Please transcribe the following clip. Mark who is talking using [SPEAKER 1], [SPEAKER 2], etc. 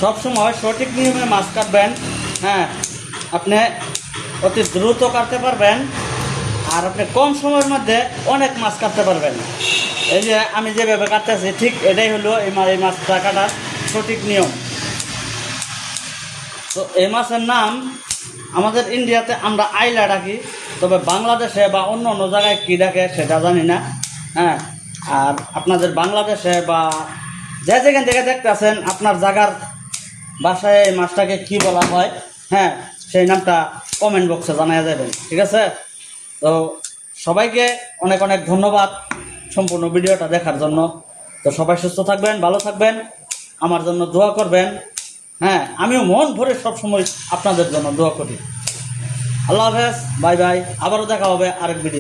[SPEAKER 1] সব সময় সঠিক নিয়মে মাছ কাটবেন। হ্যাঁ, আপনি অতি দ্রুত কাটতে পারবেন, আর আপনি কম সময়ের মধ্যে অনেক মাছ কাটতে পারবেন। এই যে আমি যেভাবে কাটতেছি ঠিক এটাই হলো এই মাছটা কাটার সঠিক নিয়ম। তো এই মাছের নাম আমাদের ইন্ডিয়াতে আমরা আইলা ডাকি, তবে বাংলাদেশে বা অন্য অন্য জায়গায় কী ডাকে সেটা জানি না। হ্যাঁ, আর আপনাদের বাংলাদেশে বা যে যেখান থেকে দেখতেছেন আপনার জায়গার বাসায় এই মাছটাকে কী বলা হয়, হ্যাঁ, সেই নামটা কমেন্ট বক্সে জানিয়ে যাবেন, ঠিক আছে? তো সবাইকে অনেক অনেক ধন্যবাদ সম্পূর্ণ ভিডিওটা দেখার জন্য। তো সবাই সুস্থ থাকবেন, ভালো থাকবেন, আমার জন্য দোয়া করবেন। হ্যাঁ, আমিও মন ভরে সবসময় আপনাদের জন্য দোয়া করি। আল্লাহ হাফেজ, বাই বাই, আবারও দেখা হবে আরেক ভিডিও।